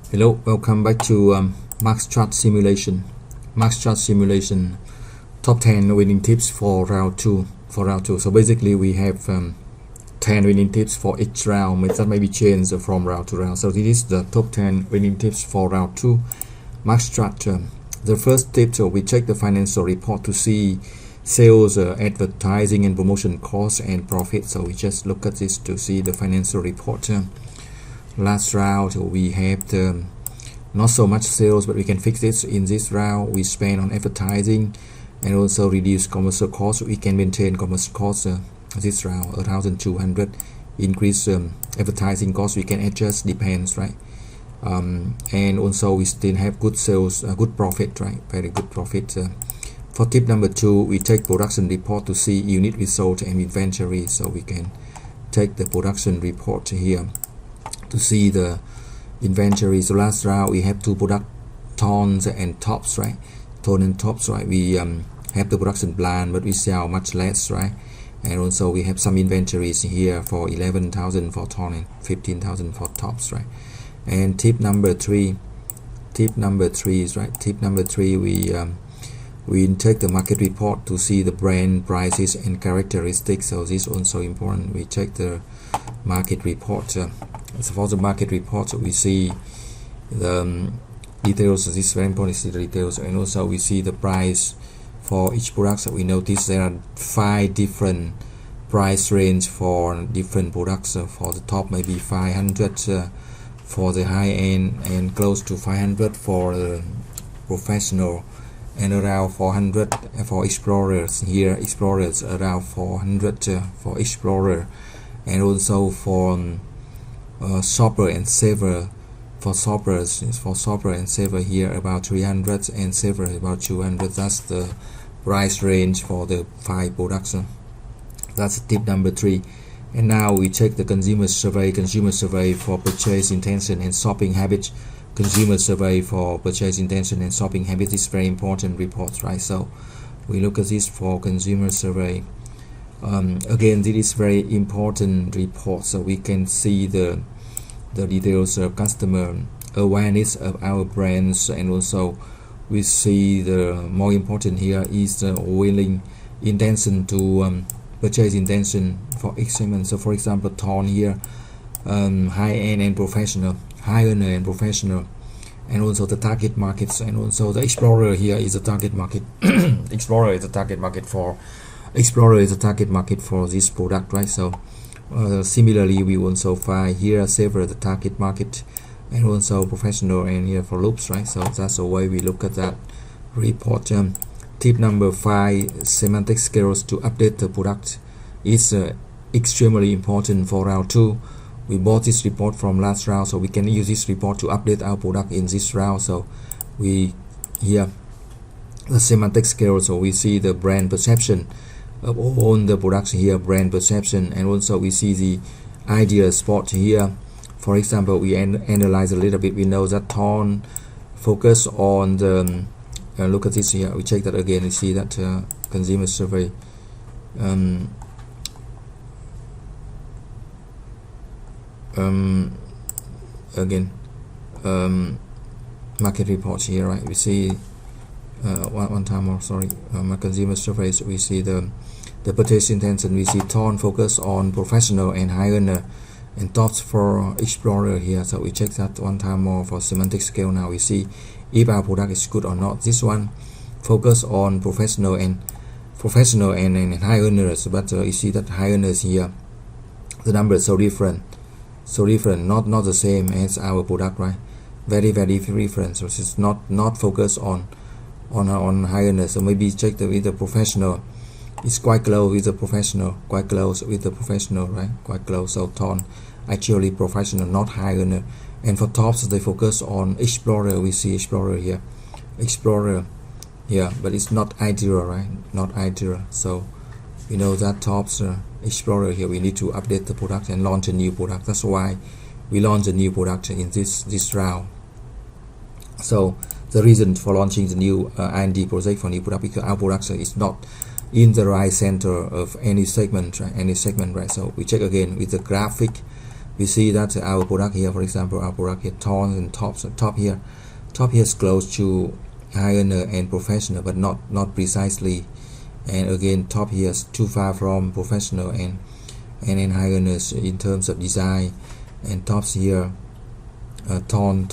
Hello, welcome back to MARKSTRAT Simulation. MARKSTRAT Simulation top 10 winning tips for round 2. So basically we have 10 winning tips for each round. That may be changed from round to round. So this is the top 10 winning tips for round 2. MARKSTRAT. The first tip, so we check the financial report to see sales, advertising and promotion costs and profit. So we just look at this to see the financial report. Last round we have the not so much sales, but we can fix this. In this round we spend on advertising and also reduce commercial costs. We can maintain commercial costs this round 1,200. Increase advertising costs we can adjust, depends, right? And also we still have good sales, good profit, right? Very good profit. For tip number 2, we take production report to see unit result and inventory. So we can take the production report here to see the inventory. So last round we have two product, tons and tops, right? Ton and tops, right? We have the production plan, but we sell much less, right? And also we have some inventories here for 11,000 for ton and 15,000 for tops, right? And tip number 3 is right. Tip number 3, we take the market report to see the brand prices and characteristics. So this is also important. We check the market report. So for the market report, we see the details. This is very important to see the details, and also we see the price for each product. So we notice there are 5 different price range for different products. For the top maybe 500 for the high end, and close to 500 for the professional, and around 400 for explorers. Here explorers around 400 for explorer, and also for shopper and saver. For shoppers and saver here about 300, and saver about 200. That's the price range for the 5 products. That's tip number 3. And now we check the consumer survey for purchase intention and shopping habits. Consumer survey for purchase intention and shopping habits is very important report, right? So we look at this for consumer survey. Again, this is very important report, so we can see the details of customer awareness of our brands, and also we see the more important here is the willing intention to purchase intention for each segment. So for example, ton here, high-end and professional, high-earner and professional, and also the target markets, and also the explorer here is a target market. Explorer is a target market for this product, right? So similarly we also find here saver the target market, and also professional, and here for loops, right? So that's the way we look at that report. Tip number 5, semantic skills to update the product is extremely important for round 2. We bought this report from last round, so we can use this report to update our product in this round. So we here the semantic skills, so we see the brand perception of all the products here, brand perception, and also we see the ideal spot here. For example, we analyze a little bit. We know that ton focus on the look at this here. We check that again. We see that consumer survey again market reports here, right? We see one time more, sorry, my consumer surveys. We see the purchase intention. We see ton focus on professional and high earner, and tops for explorer here. So we check that one time more for semantic scale. Now we see if our product is good or not. This one focus on professional and high earners, but you see that high earners here, the numbers so different, not the same as our product, right? Very different. So it's not focused on high earners. So maybe check with the professional. It's quite close with the professional, right? Quite close. So ton actually professional, not high earner. And for tops, they focus on explorer. We see explorer here, but it's not ideal, right? Not ideal. So we know that tops explorer here. We need to update the product and launch a new product. That's why we launch a new product in this round. So the reason for launching the new R&D project for new product, because our product is not in the right center of any segment, right? So we check again with the graphic we see that our product here, for example, our product here, tons and top here is close to high earner and professional, but not precisely. And again, top here is too far from professional and high earners in terms of design. And tops here, ton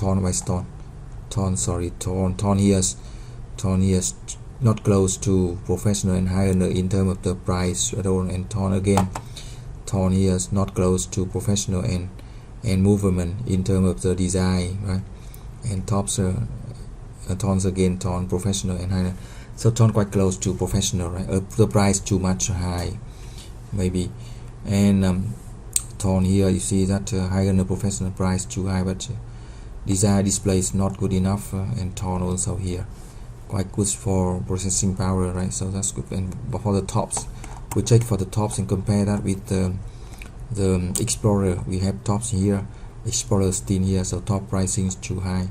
here is not close to professional and high earner in terms of the price at all. And ton here is not close to professional and movement in terms of the design, right? And tops tons again, ton professional and high. So ton quite close to professional, right? The price too much high maybe. And ton here, you see that high earner professional price too high, but design display is not good enough. And ton also here quite good for processing power, right? So that's good. And for the tops, we check for the tops and compare that with the Explorer. We have tops here, Explorer still here, so top pricing is too high.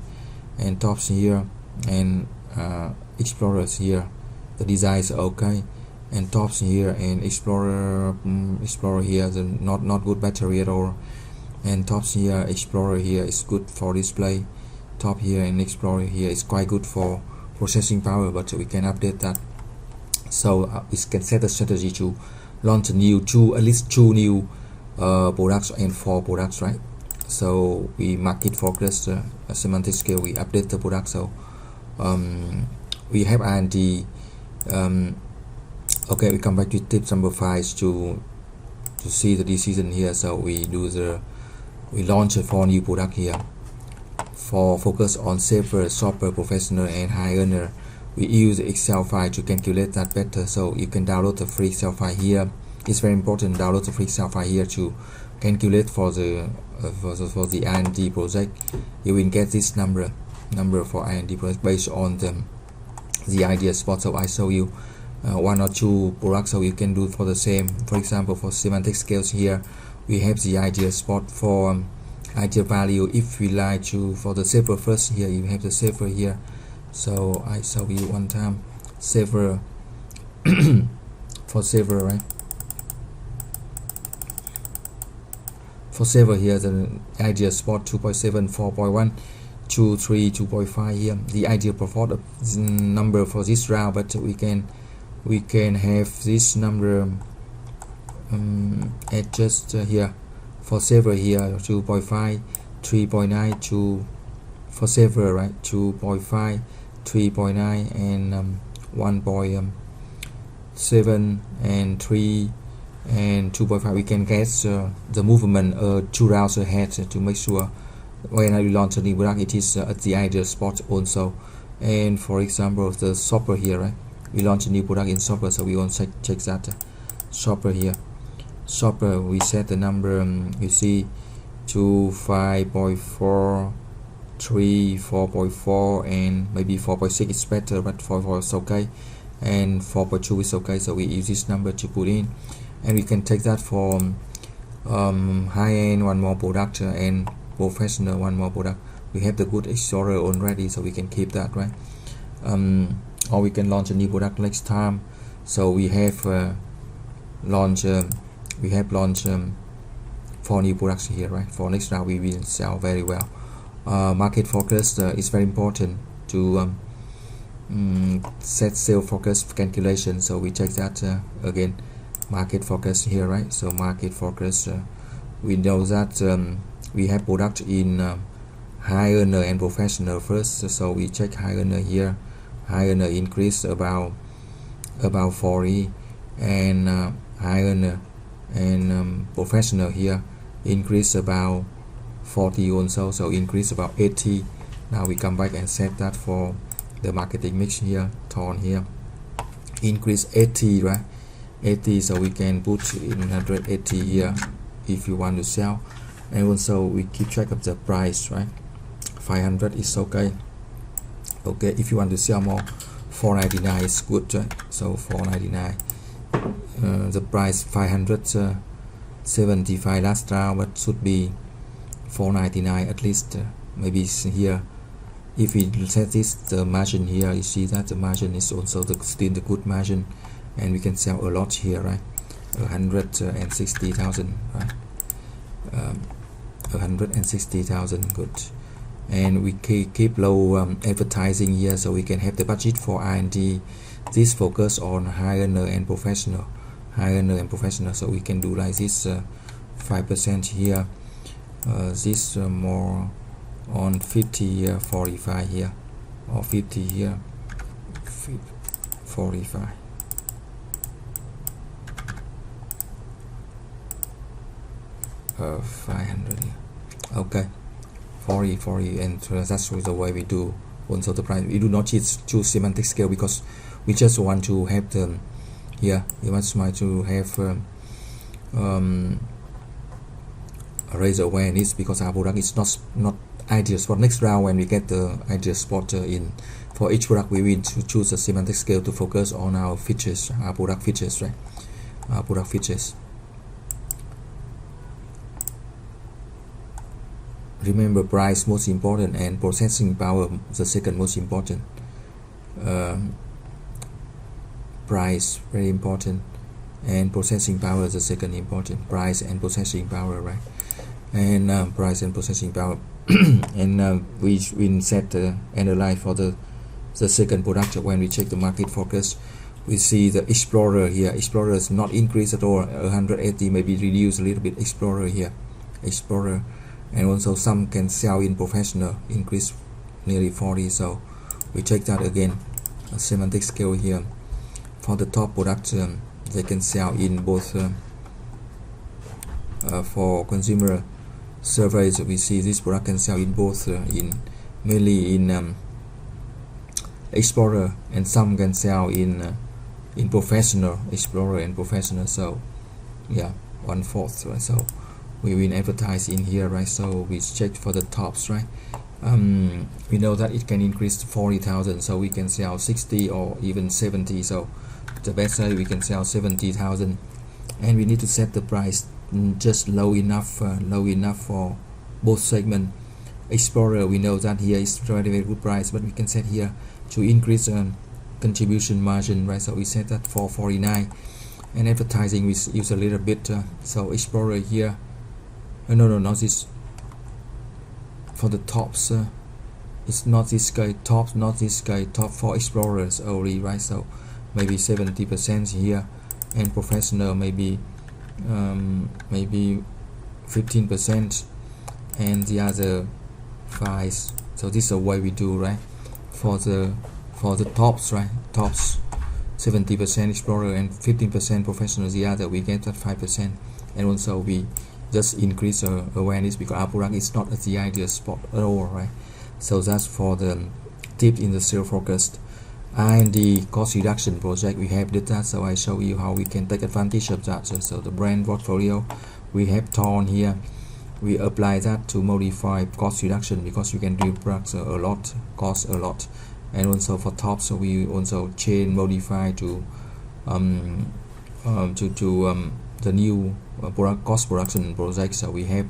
And tops here and Explorers here, the designs are okay. And tops here and Explorer here, the not good battery at all. And tops here, Explorer here is good for display. Top here and Explorer here is quite good for processing power, but we can update that. So we can set a strategy to launch at least two new products and 4 products, right? So we market focus semantic scale, we update the product. So we have R&D. Okay, we come back to tip number 5 to see the decision here. So we launch 4 new product here for focus on safer, shopper, professional and high earner. We use the Excel file to calculate that better. So you can download the free Excel file here. It's very important, download the free Excel file here to calculate for the R&D project. You will get this number for R&D project based on the idea spot. So I show you 1 or 2 products, so you can do for the same. For example, for semantic scales here, we have the idea spot for idea value. If we like to for the saver first, here you have the saver here. So I show you one time saver for saver, right? For saver here, the idea spot 2.7, 4.1, 2.3, 2.5 here. The idea profit number for this round, but we can have this number adjust here for saver here 2.5, 3.9 to for saver, right? 2.5, 3.9 and 1.7 and 3 and 2.5. We can guess the movement 2 rounds ahead to make sure when I launch a new product it is at the ideal spot also. And for example, the shopper here, right? We launch a new product in shopper, so we want to check that shopper here. Shopper, we set the number you see 2, 5.4, 3, 4.4 and maybe 4.6 is better, but 4.4 is okay and 4.2 is okay. So we use this number to put in, and we can take that for high-end 1 more product and professional 1 more product. We have the good Explorer already, so we can keep that, right? Or we can launch a new product next time. So we have launched 4 new products here, right? For next round we will sell very well. Market focus is very important to set sale focus calculation. So we check that again, market focus here, right? So market focus, we know that we have product in high earner and professional first. So we check high earner here. High earner increase about 40 and high earner and professional here increase about 40 also, so increase about 80. Now we come back and set that for the marketing mix here, ton here increase 80, right? 80, so we can put in 180 here if you want to sell. And also we keep track of the price, right? 500 is okay. Okay, if you want to sell more, 499 is good, right? So 499, the price 575 last round, but should be 499 at least. Maybe here, if we set this the margin here, you see that the margin is also still the good margin, and we can sell a lot here, right? 160,000, right? 160,000. Good. And we keep low advertising here, so we can have the budget for R&D. This focus on high earner and professional, so we can do like this 5% here, this more on 50 here, 45 here, or 50 here, 45. Uh, 500 here. Okay, 40, and that's the way we do. Also the price, we do not choose semantic scale because we just want to have the here. We want to have raise awareness because our product is not ideal spot. Next round, when we get the ideal spot in for each product, we will to choose a semantic scale to focus on our features, our product features, right? Our product features. Remember, price most important and processing power the second most important. Price very important and processing power the second important. Price and processing power, right? And price and processing power. And we set analyze for the second product. When we check the market focus, we see the Explorer here. Explorer is not increased at all. 180 maybe reduce a little bit. Explorer here, Explorer. And also some can sell in professional, increase nearly 40. So we check that again. A semantic scale here for the top product. They can sell in both. For consumer surveys, we see this product can sell in both, mainly in Explorer, and some can sell in professional, Explorer and professional. So yeah, 1/4, right? So we will advertise in here, right? So we check for the tops, right? We know that it can increase to 40,000, so we can sell 60 or even 70. So the best side we can sell 70,000, and we need to set the price just low enough for both segment. Explorer, we know that here is very good price, but we can set here to increase contribution margin, right? So we set that for 49, and advertising we use a little bit. So Explorer here. No, not this. For the tops, it's not this guy. Top, not this guy. Top for Explorers only, right? So maybe 70% here, and professional maybe 15%, and the other 5. So this is the way we do, right? For the tops, right? Tops 70% Explorer and 15% professional. The other we get that 5%, and also we just increase awareness because our product is not at the ideal spot at all, right? So that's for the tip in the sales focused. And the cost reduction project, we have did that, so I show you how we can take advantage of that. So the brand portfolio, we have torn here, we apply that to modify cost reduction because you can do products a lot, cost a lot. And also for top, so we also change, modify to the new product cost production project. So we have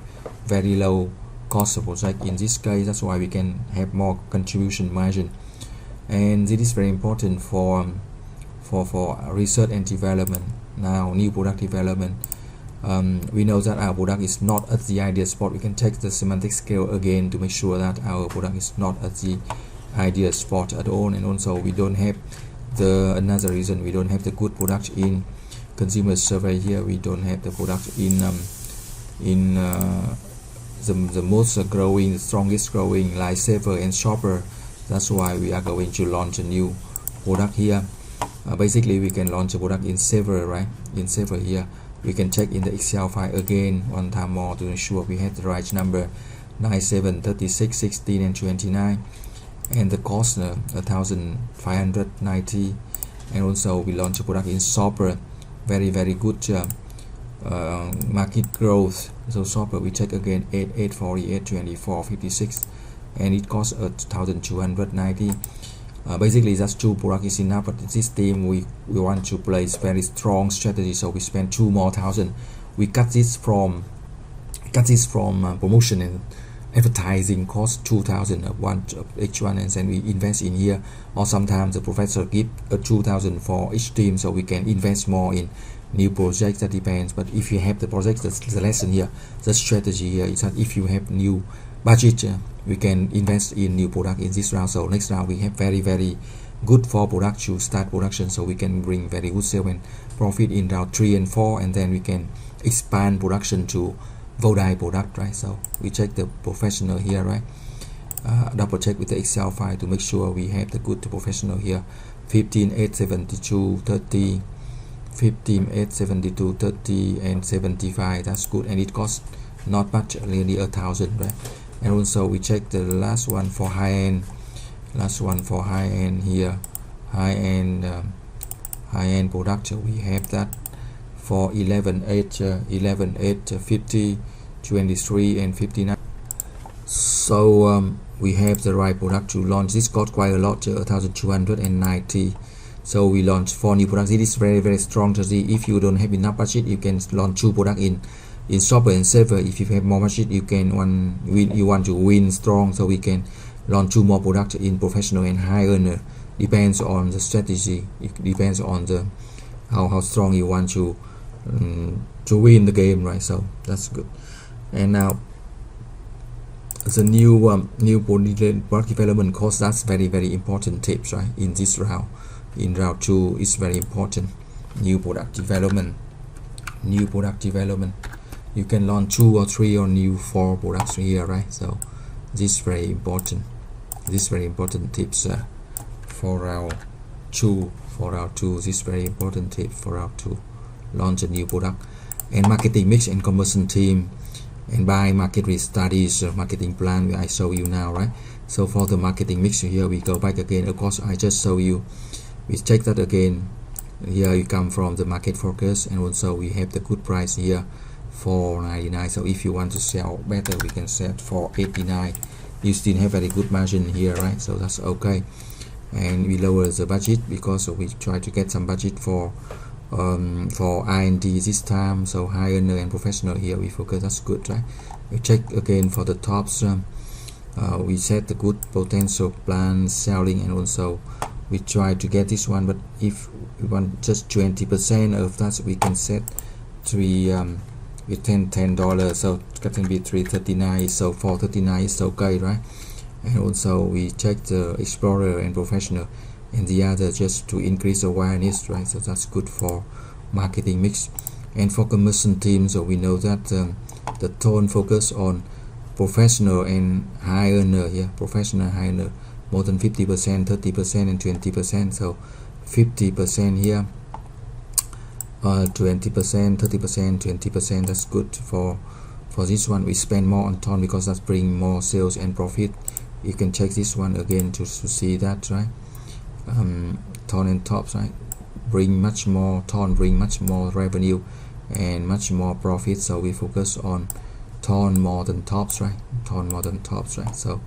very low cost project in this case. That's why we can have more contribution margin, and this is very important for research and development. Now new product development, we know that our product is not at the ideal spot. We can take the semantic scale again to make sure that our product is not at the ideal spot at all. And also we don't have another reason, we don't have the good product in consumer survey. Here we don't have the product in the most growing, the strongest growing lifesaver and shopper. That's why we are going to launch a new product here. Basically we can launch a product in saver, right? In saver here we can check in the Excel file again one time more to ensure we have the right number, 97, 36, 16 and 29, and the cost 1,590. And also we launch a product in shopper, very good market growth. So shopper we check again 840, 824, 56, and it costs 1,290. Basically that's 2 products is enough, but this team we want to place very strong strategy, so we spend 2 more thousand. We cut this from promotion and advertising cost 2,000 each one, and then we invest in here. Or sometimes the professor give 2,000 for each team, so we can invest more in new projects, that depends. But if you have the projects, that's the lesson here. The strategy here is that if you have new budget, we can invest in new product in this round. So next round we have very good for product to start production, so we can bring very good sale and profit in round 3 and 4, and then we can expand production to Vodite product, right? So we check the professional here, right? Double check with the Excel file to make sure we have the good professional here. 15,872, 30, 15,872, 30 and 75. That's good, and it costs not much, nearly 1,000, right? And also we check the last one for high end. Last one for high end here, high end product. We have that for 11,8, 50, 23 and 59. So we have the right product to launch. This got quite a lot, 1,290. So we launched 4 new products. It is very strong to see. If you don't have enough budget, you can launch 2 products in shopper and saver. If you have more budget, you can you want to win strong, so we can launch 2 more products in professional and high earner. Depends on the strategy. It depends on the how strong you want to win the game, right? So that's good. And now the new product development course, that's very important tips, right? In this round, in round 2, is very important. New product development. You can launch 2 or 3 or new 4 products here, right? So this very important. This very important tips for round 2. This very important tip for round 2. Launch a new product. And marketing mix and conversion team, and by market research studies, marketing plan I show you now, right? So for the marketing mix here, we go back again. Of course, I just show you. We check that again. Here you come from the market focus, and also we have the good price here for 99. So if you want to sell better, we can sell for 89. You still have very good margin here, right? So that's okay. And we lower the budget because we try to get some budget for R&D this time. So high earner and professional here we focus. That's good, right? We check again for the tops. We set the good potential plan selling, and also we try to get this one. But if we want just 20% of that, we can set 3 with $10, so it can be 339. So 439 is okay, right? And also we check the explorer and professional, and the other just to increase awareness, right? So that's good for marketing mix. And for conversion team, so we know that the tone focus on professional and high earner here. Professional high earner more than 50%, 30% and 20%. So 50% here, 20%, 30%, 20%. That's good for this one. We spend more on tone because that's bring more sales and profit. You can check this one again to see that, right? Tone and tops, right? Bring much more tone, bring much more revenue and much more profit. So we focus on tone more than tops, right? Tone more than tops, right? So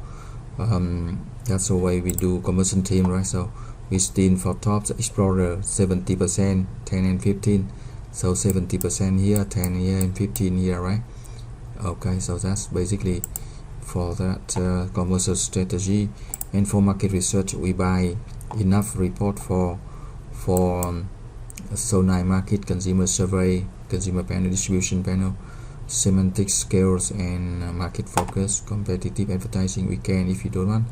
that's the way we do conversion team, right? So we still for tops, explorer 70%, 10 and 15. So 70% here, 10 here and 15 here, right? Okay, so that's basically for that commercial strategy. And for market research, we buy enough report for Sonites market, consumer survey, consumer panel, distribution panel, semantic scales, and market focus, competitive advertising. We can, if you don't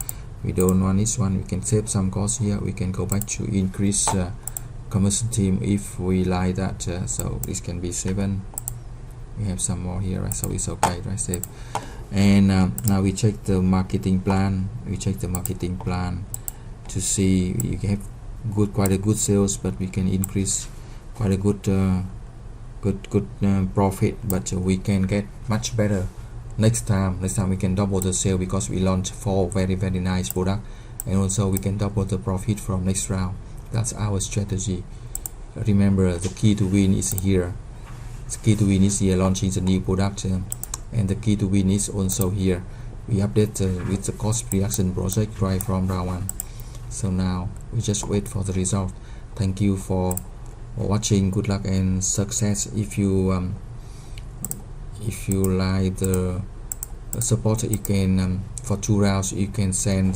want this one, we can save some cost here. We can go back to increase commercial team if we like that. So this can be 7. We have some more here, right? So it's okay, right? Save. And now we check the marketing plan. We check the marketing plan to see you have quite a good sales, but we can increase quite a good profit. But we can get much better next time. Next time we can double the sale because we launch 4 very nice product, and also we can double the profit from next round. That's our strategy. Remember, the key to win is here. The key to win is here, launching the new product, and the key to win is also here. We update with the cost reduction project right from round 1. So now we just wait for the result. Thank you for watching. Good luck and success. If you like the support, you can for 2 rounds you can send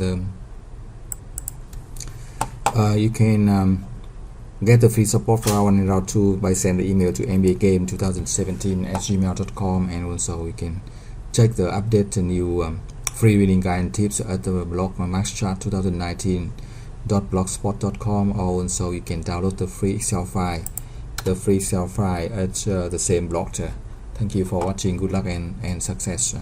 get the free support for round 1 and round 2 by sending the email to mbagame2017@gmail.com, and also you can check the update and new free winning guide and tips at the blog markstrat2019.blogspot.com, or also you can download the free Excel file at the same blog. Thank you for watching. Good luck and success.